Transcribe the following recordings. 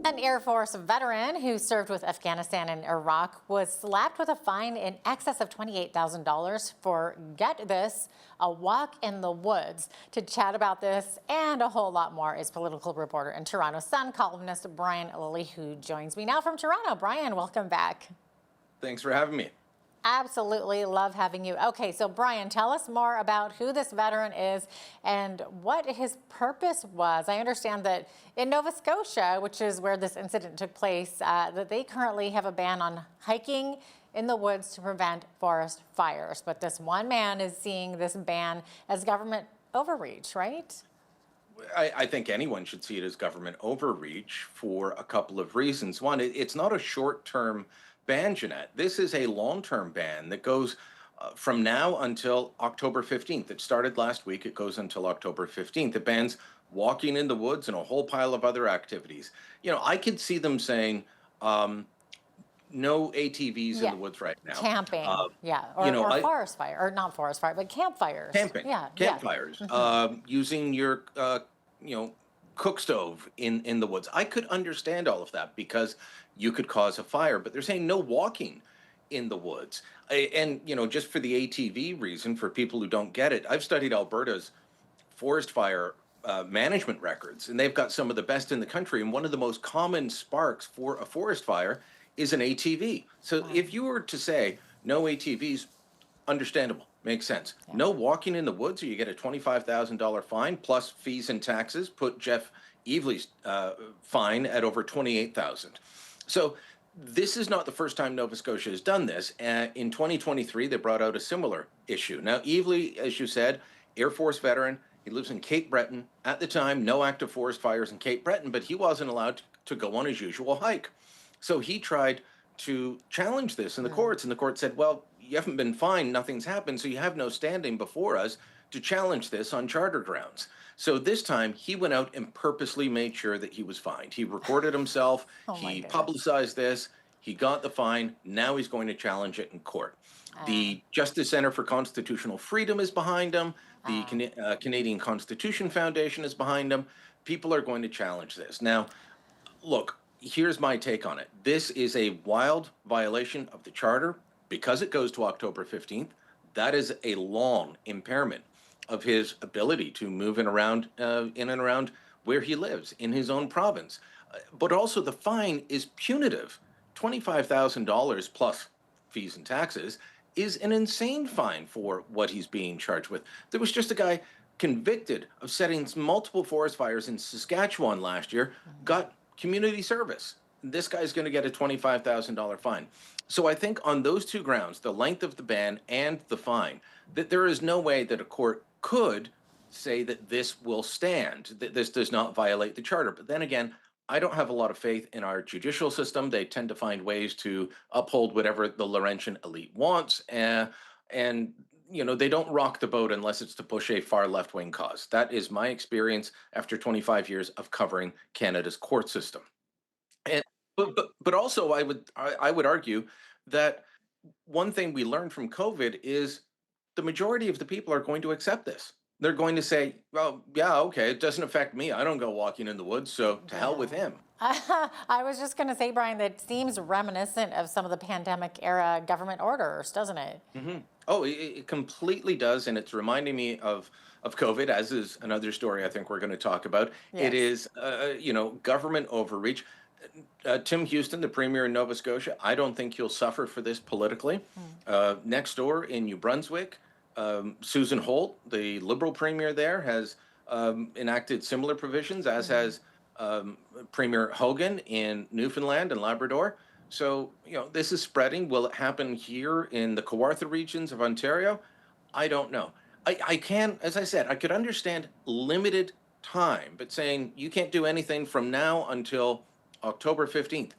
An Air Force veteran who served with Afghanistan and Iraq was slapped with a fine in excess of $28,000 for, get this, a walk in the woods. To chat about this and a whole lot more is political reporter and Toronto Sun columnist Brian Lilley, who joins me now from Toronto. Brian, welcome back. Thanks for having me. Absolutely love having you. Okay, so Brian, tell us more about who this veteran is and what his purpose was. I understand that in Nova Scotia, which is where this incident took place, that they currently have a ban on hiking in the woods to prevent forest fires. But this one man is seeing this ban as government overreach, right? I think anyone should see it as government overreach for a couple of reasons. One, it's not a short-term ban, Jeanette. This is a long-term ban that goes from now until October 15th. It started last week. It goes until October 15th. It bans walking in the woods and a whole pile of other activities. You know, I could see them saying no ATVs in the woods right now. Camping, or forest fire, or not forest fire, but campfires. Camping, campfires. Using your, cook stove in the woods. I could understand all of that because you could cause a fire, but they're saying no walking in the woods. And, just for the ATV reason, for people who don't get it, I've studied Alberta's forest fire management records, and they've got some of the best in the country. And one of the most common sparks for a forest fire is an ATV. So if you were to say no ATVs, understandable, makes sense. Yeah. No walking in the woods, or you get a $25,000 fine plus fees and taxes, put Jeff Evely's fine at over $28,000. So this is not the first time Nova Scotia has done this. In 2023, they brought out a similar issue. Now, Evely, as you said, Air Force veteran, he lives in Cape Breton. At the time, no active forest fires in Cape Breton, but he wasn't allowed to go on his usual hike. So he tried to challenge this in the courts, and the court said, well, you haven't been fined, nothing's happened, so you have no standing before us to challenge this on charter grounds. So this time he went out and purposely made sure that he was fined. He recorded himself, he publicized this, he got the fine, now he's going to challenge it in court. The Justice Center for Constitutional Freedom is behind him, the Canadian Constitution Foundation is behind him. People are going to challenge this. Now, look, here's my take on it. This is a wild violation of the charter because it goes to October 15th. That is a long impairment of his ability to move in and around where he lives in his own province. But also the fine is punitive. $25,000 plus fees and taxes is an insane fine for what he's being charged with. There was just a guy convicted of setting multiple forest fires in Saskatchewan last year, got community service. This guy's going to get a $25,000 fine. So I think on those two grounds, the length of the ban and the fine, that there is no way that a court could say that this will stand, that this does not violate the charter. But then again, I don't have a lot of faith in our judicial system. They tend to find ways to uphold whatever the Laurentian elite wants. And they don't rock the boat unless it's to push a far left-wing cause. That is my experience after 25 years of covering Canada's court system. And but also I would argue that one thing we learned from COVID is the majority of the people are going to accept this. They're going to say, well, yeah, okay, it doesn't affect me. I don't go walking in the woods, so to hell with him. I was just going to say, Brian, that seems reminiscent of some of the pandemic era government orders, doesn't it? Mm-hmm. Oh, it completely does. And it's reminding me of COVID, as is another story I think we're going to talk about. Yes. It is, government overreach. Tim Houston, the premier in Nova Scotia, I don't think he'll suffer for this politically. Next door in New Brunswick, Susan Holt, the Liberal premier there, has enacted similar provisions, as has Premier Hogan in Newfoundland and Labrador. So, this is spreading. Will it happen here in the Kawartha regions of Ontario? I don't know. I can, as I said, I could understand limited time, but saying you can't do anything from now until October 15th,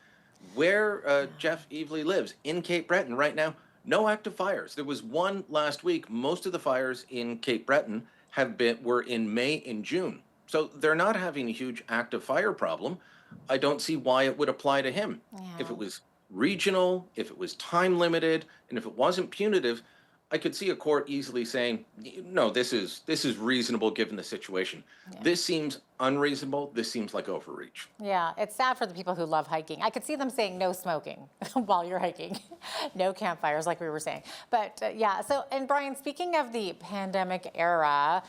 where Jeff Evely lives in Cape Breton right now, no active fires. There was one last week. Most of the fires in Cape Breton were in May and June. So they're not having a huge active fire problem. I don't see why it would apply to him. Yeah. If it was regional, if it was time limited, and if it wasn't punitive, I could see a court easily saying, no, this is reasonable given the situation. Yeah. This seems unreasonable. This seems like overreach. Yeah, it's sad for the people who love hiking. I could see them saying no smoking while you're hiking, no campfires, like we were saying. But yeah, so, and Brian, speaking of the pandemic era,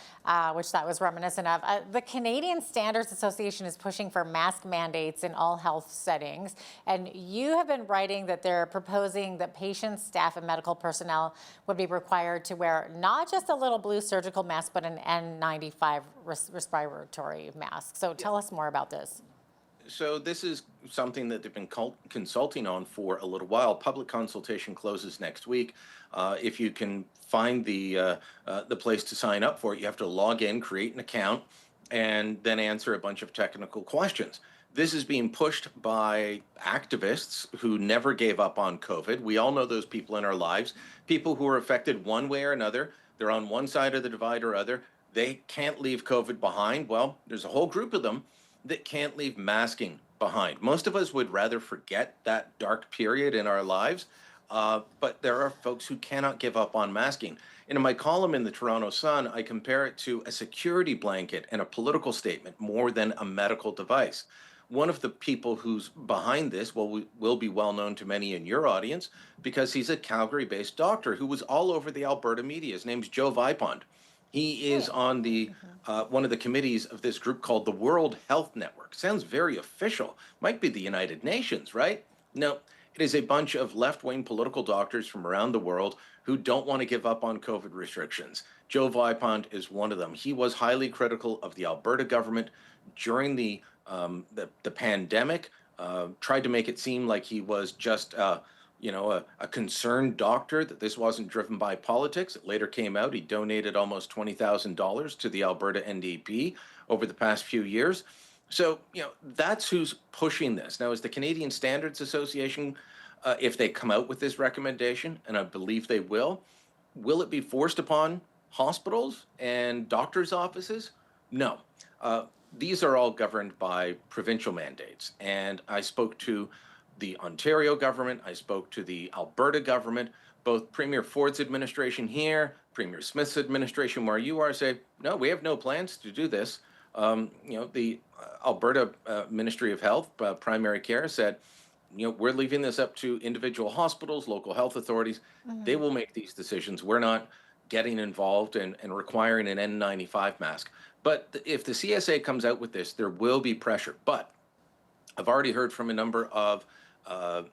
which that was reminiscent of, the Canadian Standards Association is pushing for mask mandates in all health settings. And you have been writing that they're proposing that patients, staff, and medical personnel would be required to wear not just a little blue surgical mask, but an N95 respiratory mask. So tell us more about this. So this is something that they've been consulting on for a little while. Public consultation closes next week. If you can find the place to sign up for it, you have to log in, create an account, and then answer a bunch of technical questions. This is being pushed by activists who never gave up on COVID. We all know those people in our lives, people who are affected one way or another. They're on one side of the divide or other. They can't leave COVID behind. Well, there's a whole group of them that can't leave masking behind. Most of us would rather forget that dark period in our lives, but there are folks who cannot give up on masking. And in my column in the Toronto Sun, I compare it to a security blanket and a political statement more than a medical device. One of the people who's behind this will be well known to many in your audience because he's a Calgary-based doctor who was all over the Alberta media. His name's Joe Vipond. He is on the one of the committees of this group called the World Health Network. Sounds very official. Might be the United Nations, right? No, it is a bunch of left-wing political doctors from around the world who don't want to give up on COVID restrictions. Joe Vipond is one of them. He was highly critical of the Alberta government during the pandemic. Tried to make it seem like he was just a concerned doctor, that this wasn't driven by politics. It later came out he donated almost $20,000 to the Alberta NDP over the past few years. So, that's who's pushing this. Now, is the Canadian Standards Association, if they come out with this recommendation, and I believe they will it be forced upon hospitals and doctors' offices? No. These are all governed by provincial mandates. And I spoke to the Ontario government, I spoke to the Alberta government, both Premier Ford's administration here, Premier Smith's administration where you are, say, no, we have no plans to do this. The Alberta Ministry of Health, Primary Care said, we're leaving this up to individual hospitals, local health authorities. They will make these decisions. We're not getting involved and requiring an N95 mask. But if the CSA comes out with this, there will be pressure. But I've already heard from a number of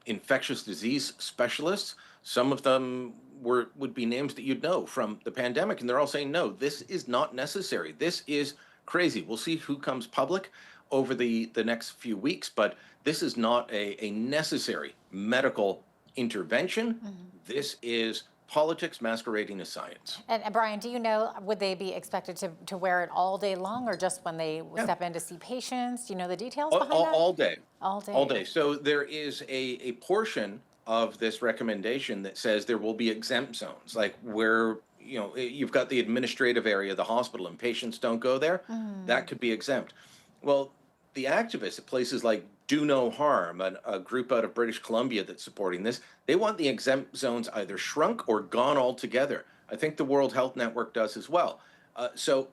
infectious disease specialists. Some of them would be names that you'd know from the pandemic, and they're all saying, no, this is not necessary. This is crazy. We'll see who comes public over the next few weeks, but this is not a necessary medical intervention. This is politics masquerading as science. And Brian, do you know, would they be expected to wear it all day long or just when they step in to see patients? Do you know the details behind that? All day. All day. All day. So there is a portion of this recommendation that says there will be exempt zones, like where, you've got the administrative area of the hospital and patients don't go there. That could be exempt. Well, the activists at places like Do No Harm, a group out of British Columbia that's supporting this, they want the exempt zones either shrunk or gone altogether. I think the World Health Network does as well. So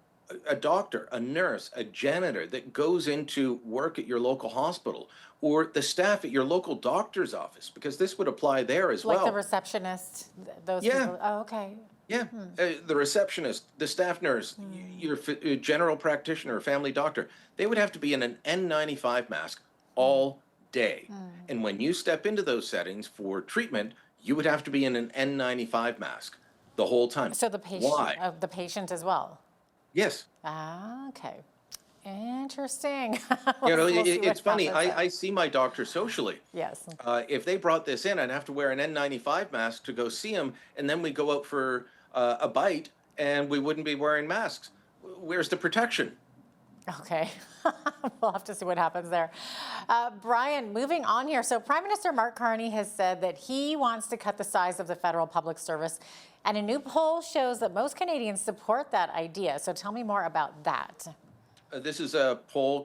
a doctor, a nurse, a janitor that goes into work at your local hospital, or the staff at your local doctor's office, because this would apply there as well. Like the receptionist, those people. Oh, okay. Yeah, the receptionist, the staff nurse, your general practitioner, family doctor, they would have to be in an N95 mask all day. And when you step into those settings for treatment, you would have to be in an N95 mask the whole time. So the patient, Why? The patient as well. Yes. Ah, okay. Interesting. It's funny. I see my doctor socially. Yes. If they brought this in, I'd have to wear an N95 mask to go see him, and then we go out for a bite, and we wouldn't be wearing masks. Where's the protection? Okay. We'll have to see what happens there. Brian, moving on here. So Prime Minister Mark Carney has said that he wants to cut the size of the federal public service, and a new poll shows that most Canadians support that idea. So tell me more about that. This is a poll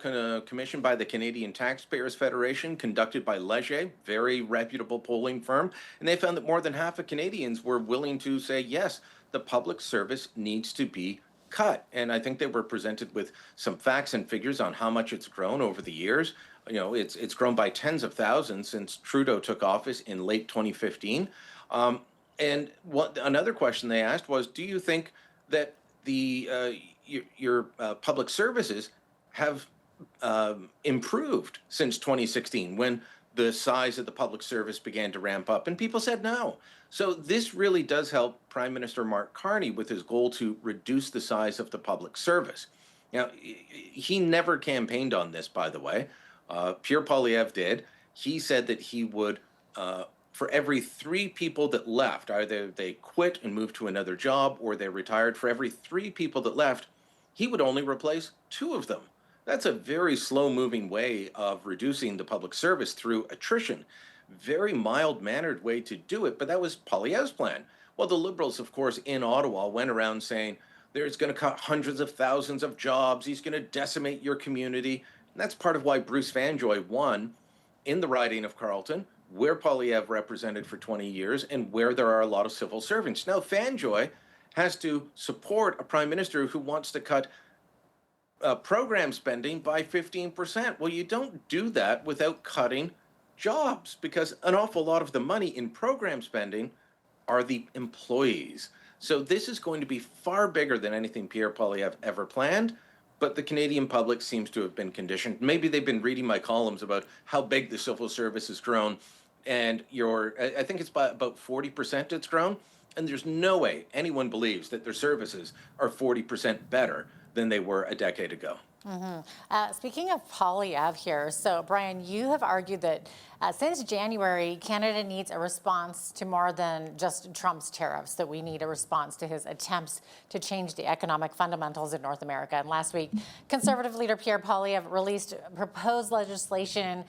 commissioned by the Canadian Taxpayers Federation, conducted by Leger, very reputable polling firm. And they found that more than half of Canadians were willing to say, yes, the public service needs to be cut. And I think they were presented with some facts and figures on how much it's grown over the years. It's grown by tens of thousands since Trudeau took office in late 2015. Um, and another question they asked was, do you think that your public services have improved since 2016 when the size of the public service began to ramp up? And people said no. So this really does help Prime Minister Mark Carney with his goal to reduce the size of the public service. Now, he never campaigned on this, by the way. Pierre Poilievre did. He said that he would, for every 3 people that left, either they quit and moved to another job or they retired, for every 3 people that left, he would only replace 2 of them. That's a very slow moving way of reducing the public service through attrition. Very mild mannered way to do it, but that was Poilievre's plan. Well, the Liberals, of course, in Ottawa went around saying there's going to cut hundreds of thousands of jobs. He's going to decimate your community. And that's part of why Bruce Vanjoy won in the riding of Carleton, where Poilievre represented for 20 years and where there are a lot of civil servants. Now, Vanjoy has to support a prime minister who wants to cut program spending by 15%. Well, you don't do that without cutting jobs, because an awful lot of the money in program spending are the employees. So this is going to be far bigger than anything Pierre Poilievre ever planned, but the Canadian public seems to have been conditioned. Maybe they've been reading my columns about how big the civil service has grown, and I think it's by about 40% it's grown, and there's no way anyone believes that their services are 40% better than they were a decade ago. Speaking of Poilievre here, so Brian, you have argued that since January, Canada needs a response to more than just Trump's tariffs, that we need a response to his attempts to change the economic fundamentals in North America. And last week, Conservative leader Pierre Poilievre released proposed legislation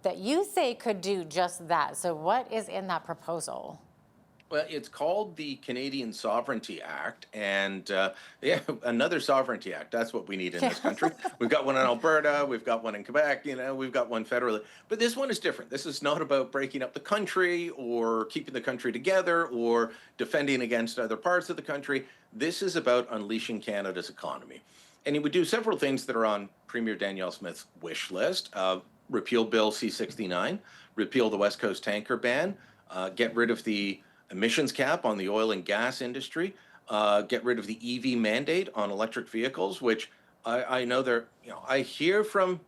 that you say could do just that. So what is in that proposal? Well, it's called the Canadian Sovereignty Act, and another sovereignty act. That's what we need in this country. We've got one in Alberta, we've got one in Quebec, we've got one federally. But this one is different. This is not about breaking up the country or keeping the country together or defending against other parts of the country. This is about unleashing Canada's economy. And he would do several things that are on Premier Danielle Smith's wish list. Repeal Bill C-69, repeal the West Coast tanker ban, get rid of the emissions cap on the oil and gas industry, get rid of the EV mandate on electric vehicles, which I know I hear from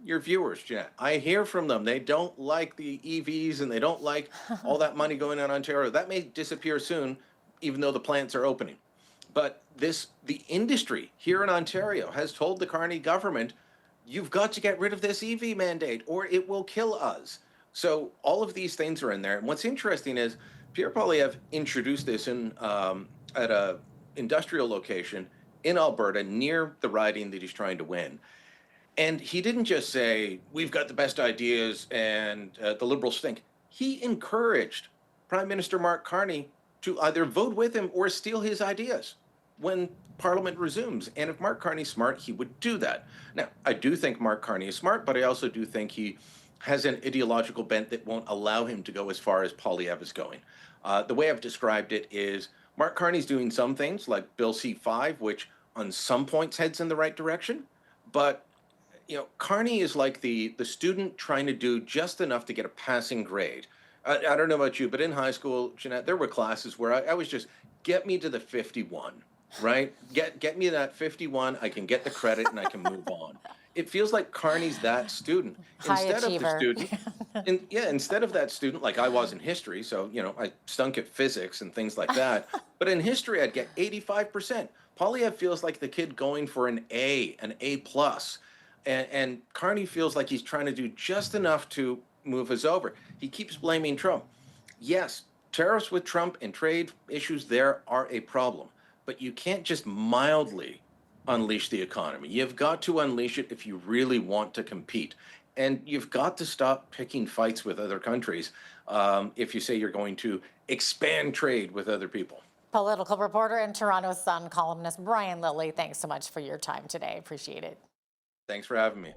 your viewers, Jeanette. I hear from them. They don't like the EVs and they don't like all that money going on Ontario. That may disappear soon, even though the plants are opening. But the industry here in Ontario has told the Carney government, you've got to get rid of this EV mandate or it will kill us. So all of these things are in there. And what's interesting is Pierre Poilievre introduced this at a industrial location in Alberta near the riding that he's trying to win. And he didn't just say, we've got the best ideas and the Liberals stink. He encouraged Prime Minister Mark Carney to either vote with him or steal his ideas when Parliament resumes. And if Mark Carney's smart, he would do that. Now, I do think Mark Carney is smart, but I also do think he has an ideological bent that won't allow him to go as far as Poilievre is going. The way I've described it is Mark Carney's doing some things like Bill C-5, which on some points heads in the right direction. But, Carney is like the student trying to do just enough to get a passing grade. I don't know about you, but in high school, Jeanette, there were classes where I was just, get me to the 51, right? Get me that 51, I can get the credit and I can move on. It feels like Carney's that student. High achiever. Instead of that student, like I was in history, so, I stunk at physics and things like that. But in history, I'd get 85%. Poilievre feels like the kid going for an A plus. And Carney feels like he's trying to do just enough to move us over. He keeps blaming Trump. Yes, tariffs with Trump and trade issues there are a problem. But you can't just mildly unleash the economy. You've got to unleash it if you really want to compete. And you've got to stop picking fights with other countries if you say you're going to expand trade with other people. Political reporter and Toronto Sun columnist Brian Lilley, thanks so much for your time today. Appreciate it. Thanks for having me.